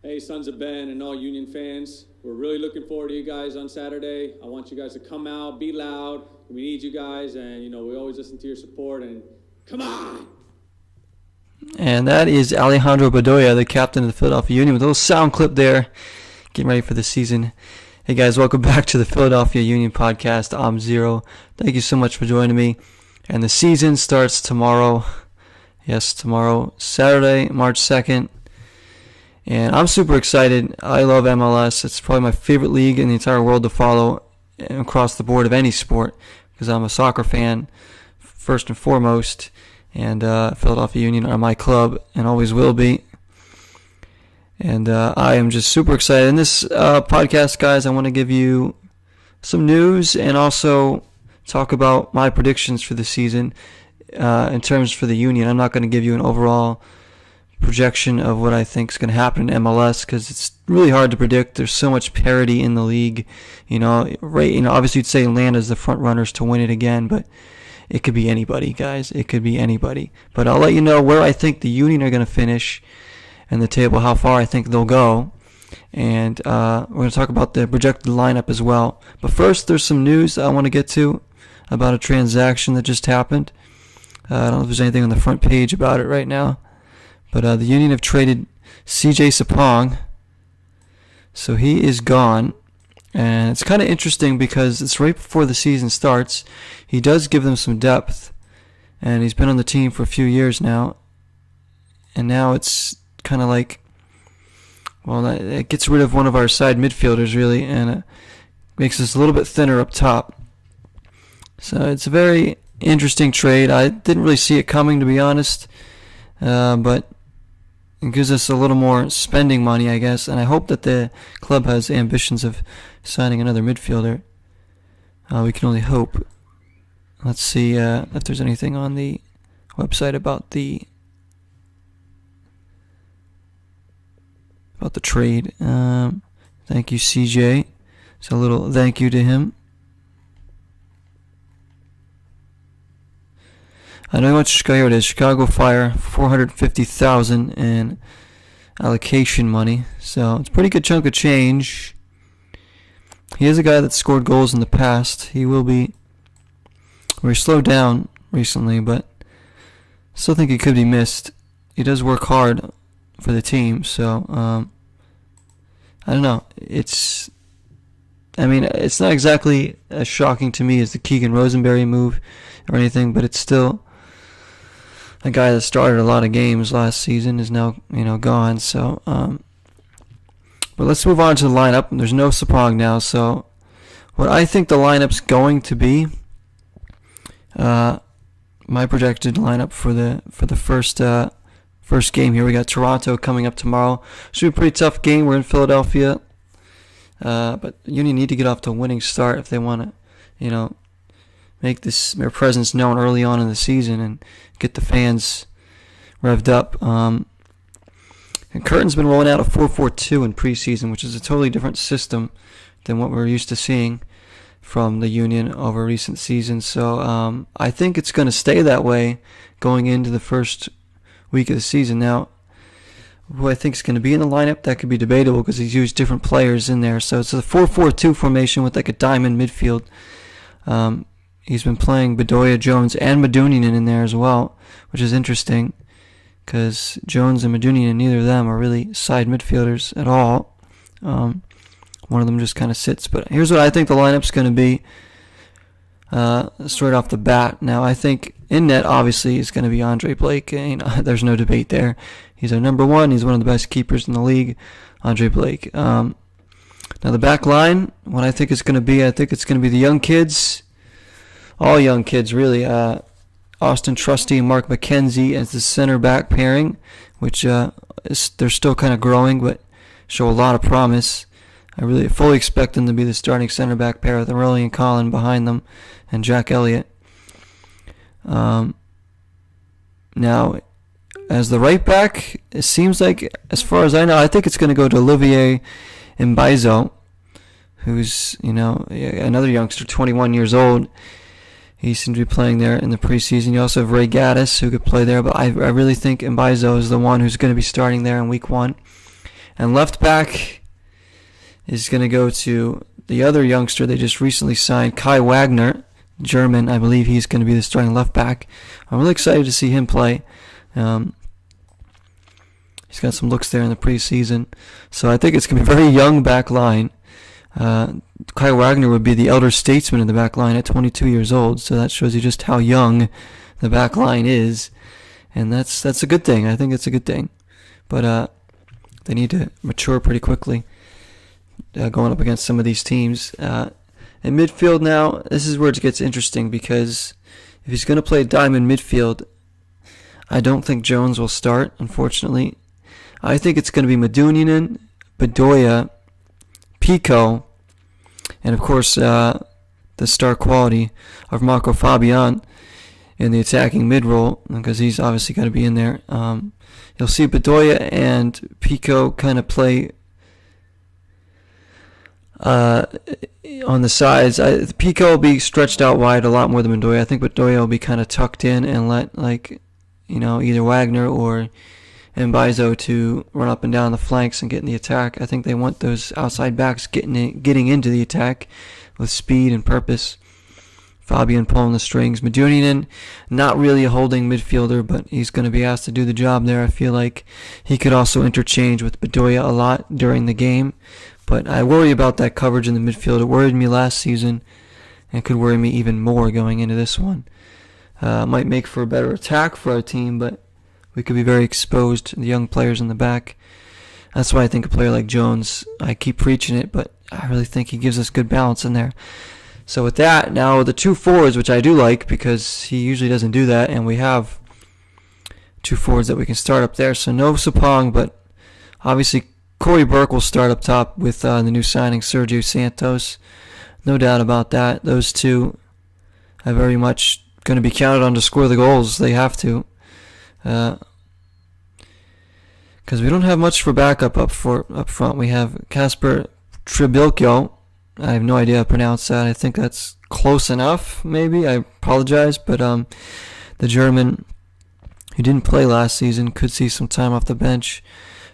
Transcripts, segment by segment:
Hey, Sons of Ben and all Union fans. We're really looking forward to you guys on Saturday. I want you guys to come out, be loud. We need you guys, and, we always listen to your support, and come on! And that is Alejandro Bedoya, the captain of the Philadelphia Union, with a little sound clip there, getting ready for the season. Hey guys, welcome back to the Philadelphia Union podcast. I'm Zero. Thank you so much for joining me. And the season starts tomorrow. Yes, tomorrow, Saturday, March 2nd. And I'm super excited. I love MLS. It's probably my favorite league in the entire world to follow across the board of any sport, because I'm a soccer fan first and foremost. And Philadelphia Union are my club and always will be. And I am just super excited. In this podcast, guys, I want to give you some news and also talk about my predictions for the season in terms for the Union. I'm not going to give you an overall projection of what I think is going to happen in MLS because it's really hard to predict. There's so much parity in the league. Obviously you'd say Atlanta's the front runners to win it again, but it could be anybody, guys. It could be anybody. But I'll let you know where I think the Union are going to finish in the table, how far I think they'll go. And we're going to talk about the projected lineup as well. But first, there's some news I want to get to about a transaction that just happened. I don't know if there's anything on the front page about it right now. But the Union have traded CJ Sapong. So he is gone. And it's kind of interesting because it's right before the season starts. He does give them some depth. And he's been on the team for a few years now. And now it's kind of like, well, it gets rid of one of our side midfielders, really. And it makes us a little bit thinner up top. So it's a very interesting trade. I didn't really see it coming, to be honest. But it gives us a little more spending money, I guess, and I hope that the club has ambitions of signing another midfielder. We can only hope. Let's see if there's anything on the website about the trade. Thank you, CJ. So a little thank you to him. I know how much Chicago it is. Chicago Fire, $450,000 in allocation money. So it's a pretty good chunk of change. He is a guy that scored goals in the past. He will be very slowed down recently, but still think he could be missed. He does work hard for the team, so I don't know. It's not exactly as shocking to me as the Keegan Rosenberry move or anything, but it's still a guy that started a lot of games last season is now, gone. So, but let's move on to the lineup. There's no Sapong now. So, what I think the lineup's going to be, my projected lineup for the first game here. We got Toronto coming up tomorrow. Should be a pretty tough game. We're in Philadelphia, but Union need to get off to a winning start if they want to, make their presence known early on in the season and get the fans revved up. And Curtin's been rolling out a 4-4-2 in preseason, which is a totally different system than what we're used to seeing from the Union over recent seasons. So I think it's going to stay that way going into the first week of the season. Now, who I think is going to be in the lineup, that could be debatable because he's used different players in there. So it's a 4-4-2 formation with like a diamond midfield. He's been playing Bedoya, Jones, and Medunjanin in there as well, which is interesting because Jones and Medunjanin, neither of them are really side midfielders at all. One of them just kind of sits. But here's what I think the lineup's going to be straight off the bat. Now, I think in net, obviously, is going to be Andre Blake. There's no debate there. He's our number one. He's one of the best keepers in the league, Andre Blake. Now, the back line, what I think it's going to be, I think it's going to be the young kids. All young kids, really. Austin Trusty and Mark McKenzie as the center back pairing, which they're still kind of growing, but show a lot of promise. I really fully expect them to be the starting center back pair with Aurelian Collin behind them and Jack Elliott. Now, as the right back, it seems like, as far as I know, I think it's going to go to Olivier Mbaizo, who's, another youngster, 21 years old. He seemed to be playing there in the preseason. You also have Ray Gaddis, who could play there, but I really think Mbaizo is the one who's going to be starting there in week one. And left back is going to go to the other youngster they just recently signed, Kai Wagner, German. I believe he's going to be the starting left back. I'm really excited to see him play. He's got some looks there in the preseason. So I think it's going to be a very young back line. Kai Wagner would be the elder statesman in the back line at 22 years old. So that shows you just how young the back line is. And that's a good thing. I think it's a good thing. But they need to mature pretty quickly going up against some of these teams. In midfield now, this is where it gets interesting because if he's going to play diamond midfield, I don't think Jones will start, unfortunately. I think it's going to be Medunjanin, Bedoya, Pico, and of course the star quality of Marco Fabian in the attacking mid role, because he's obviously going to be in there. You'll see Bedoya and Pico kind of play on the sides. Pico will be stretched out wide a lot more than Bedoya. I think Bedoya will be kind of tucked in and let either Wagner or Mbaizo to run up and down the flanks and get in the attack. I think they want those outside backs getting into the attack with speed and purpose. Fabian pulling the strings. Medunjanin, not really a holding midfielder, but he's going to be asked to do the job there. I feel like he could also interchange with Bedoya a lot during the game. But I worry about that coverage in the midfield. It worried me last season and could worry me even more going into this one. Might make for a better attack for our team, but we could be very exposed to the young players in the back. That's why I think a player like Jones, I keep preaching it, but I really think he gives us good balance in there. So with that, now the two forwards, which I do like because he usually doesn't do that, and we have two forwards that we can start up there. So no Sapong, but obviously Corey Burke will start up top with the new signing, Sergio Santos. No doubt about that. Those two are very much going to be counted on to score the goals. They have to. Because we don't have much for backup up front. We have Kasper Trebilko. I have no idea how to pronounce that. I think that's close enough, maybe. I apologize. But the German, who didn't play last season, could see some time off the bench.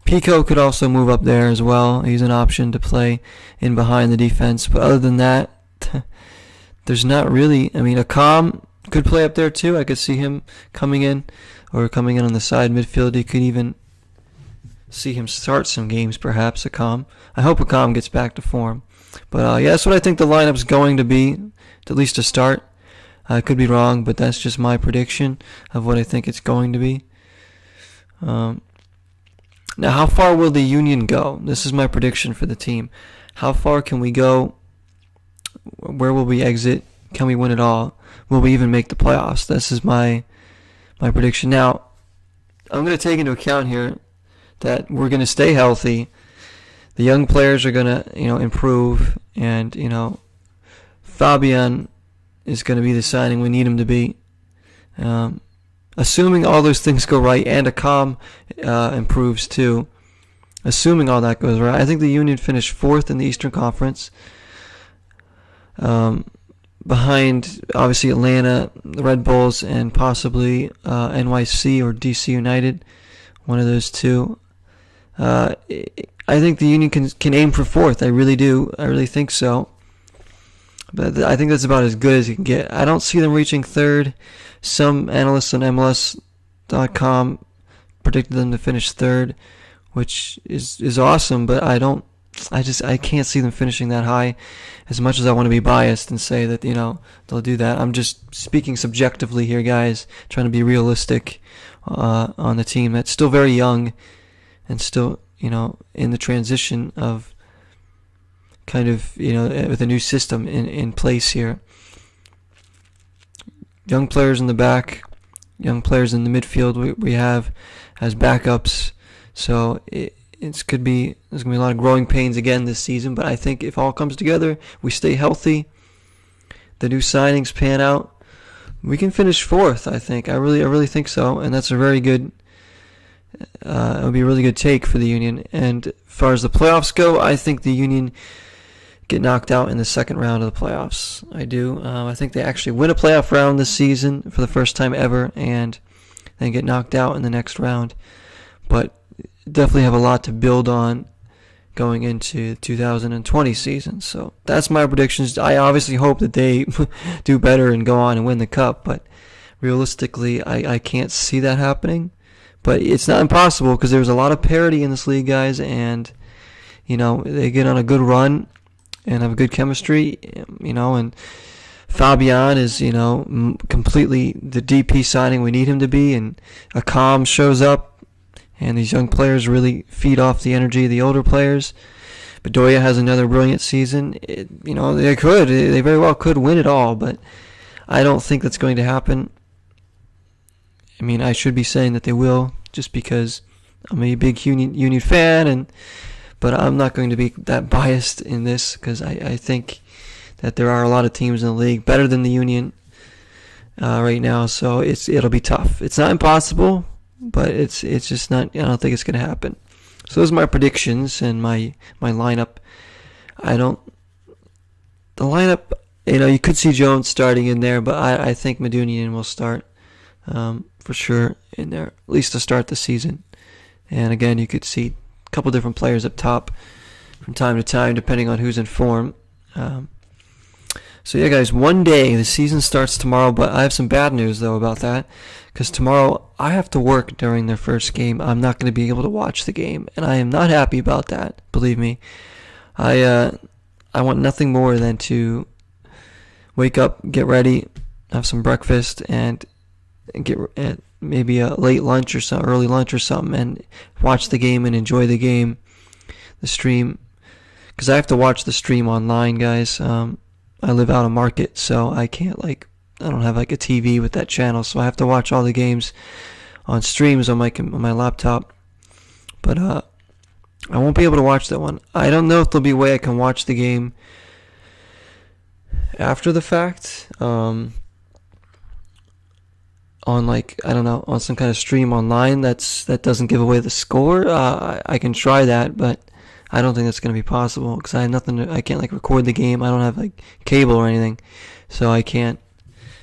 Pico could also move up there as well. He's an option to play in behind the defense. But other than that, there's not really. I mean, Akam could play up there too. I could see him coming in on the side midfield. You could even see him start some games, perhaps, Akam. I hope Akam gets back to form. But that's what I think the lineup's going to be, at least to start. I could be wrong, but that's just my prediction of what I think it's going to be. Now, how far will the Union go? This is my prediction for the team. How far can we go? Where will we exit? Can we win it all? Will we even make the playoffs? This is my prediction. Now, I'm going to take into account here that we're going to stay healthy. The young players are going to, improve, and Fabian is going to be the signing we need him to be. Assuming all those things go right, and Akam improves too. Assuming all that goes right, I think the Union finished 4th in the Eastern Conference. Behind, obviously, Atlanta, the Red Bulls, and possibly NYC or DC United. One of those two. I think the Union can aim for 4th. I really do. I really think so. But I think that's about as good as you can get. I don't see them reaching 3rd. Some analysts on MLS.com predicted them to finish 3rd, which is awesome, but I can't see them finishing that high. As much as I want to be biased and say that, they'll do that. I'm just speaking subjectively here, guys, trying to be realistic on the team that's still very young and still, in the transition of kind of, with a new system in place here. Young players in the back, young players in the midfield we have as backups. So there's going to be a lot of growing pains again this season. But I think if all comes together, we stay healthy, the new signings pan out, we can finish 4th. I think I really think so, and that's a very good. It would be a really good take for the Union. And as far as the playoffs go, I think the Union get knocked out in the second round of the playoffs. I do. I think they actually win a playoff round this season for the first time ever, and then get knocked out in the next round. But definitely have a lot to build on going into 2020 season. So that's my predictions. I obviously hope that they do better and go on and win the cup, but realistically, I can't see that happening. But it's not impossible because there's a lot of parity in this league, guys, and they get on a good run and have a good chemistry, and Fabian is, completely the DP signing we need him to be, and Akam shows up, and these young players really feed off the energy of the older players. Bedoya has another brilliant season. They very well could win it all, but I don't think that's going to happen. I mean, I should be saying that they will, just because I'm a big Union fan, but I'm not going to be that biased in this, because I think that there are a lot of teams in the league better than the Union right now, so it'll be tough. It's not impossible, but it's just not. I don't think it's going to happen. So those are my predictions and my lineup. The lineup, you could see Jones starting in there, but I think Medunjanin will start for sure in there, at least to start the season. And again, you could see a couple different players up top from time to time, depending on who's in form. So yeah, guys, one day the season starts tomorrow, but I have some bad news though about that, because tomorrow I have to work during their first game. I'm not going to be able to watch the game, and I am not happy about that. Believe me, I want nothing more than to wake up, get ready, have some breakfast, and get maybe a late lunch or some early lunch or something, and watch the game and enjoy the game, the stream, because I have to watch the stream online, guys. I live out of Market, so I can't I don't have a TV with that channel, so I have to watch all the games on streams on my laptop. But I won't be able to watch that one. I don't know if there'll be a way I can watch the game after the fact. On on some kind of stream online that doesn't give away the score. I can try that, but I don't think that's going to be possible, because I have nothing I can't record the game. I don't have cable or anything, so I can't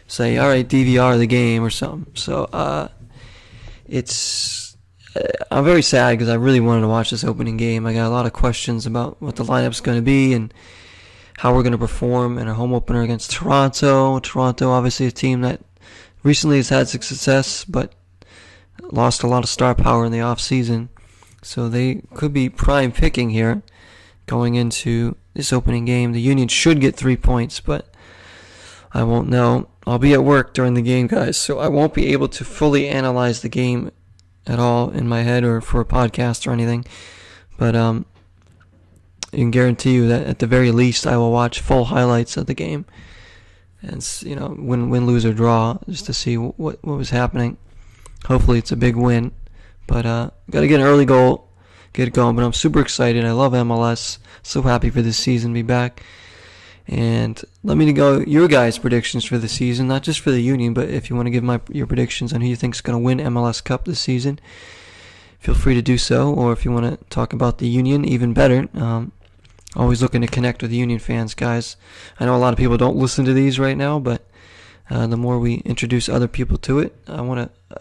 say, all right, DVR the game or something. So I'm very sad, because I really wanted to watch this opening game. I got a lot of questions about what the lineup's going to be and how we're going to perform in our home opener against Toronto. Toronto, obviously a team that recently has had success, but lost a lot of star power in the off season. So they could be prime picking here going into this opening game. The Union should get 3 points, but I won't know. I'll be at work during the game, guys, so I won't be able to fully analyze the game at all in my head or for a podcast or anything. But I can guarantee you that at the very least I will watch full highlights of the game, and win, lose or draw, just to see what was happening. Hopefully it's a big win. But got to get an early goal, get it going. But I'm super excited. I love MLS. So happy for this season to be back. And let me know your guys' predictions for the season, not just for the Union, but if you want to give your predictions on who you think is going to win MLS Cup this season, feel free to do so. Or if you want to talk about the Union, even better. Always looking to connect with the Union fans, guys. I know a lot of people don't listen to these right now, but the more we introduce other people to it, I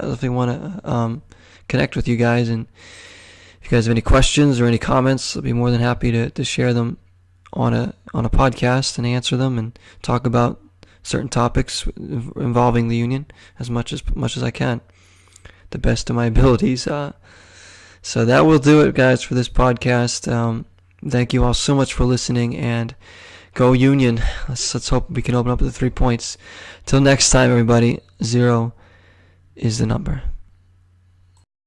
definitely want to connect with you guys. And if you guys have any questions or any comments, I'll be more than happy to share them on a podcast and answer them and talk about certain topics involving the Union as much as I can, the best of my abilities. So that will do it, guys, for this podcast. Thank you all so much for listening, and go Union. Let's hope we can open up the 3 points. Till next time, everybody, 0 is the number.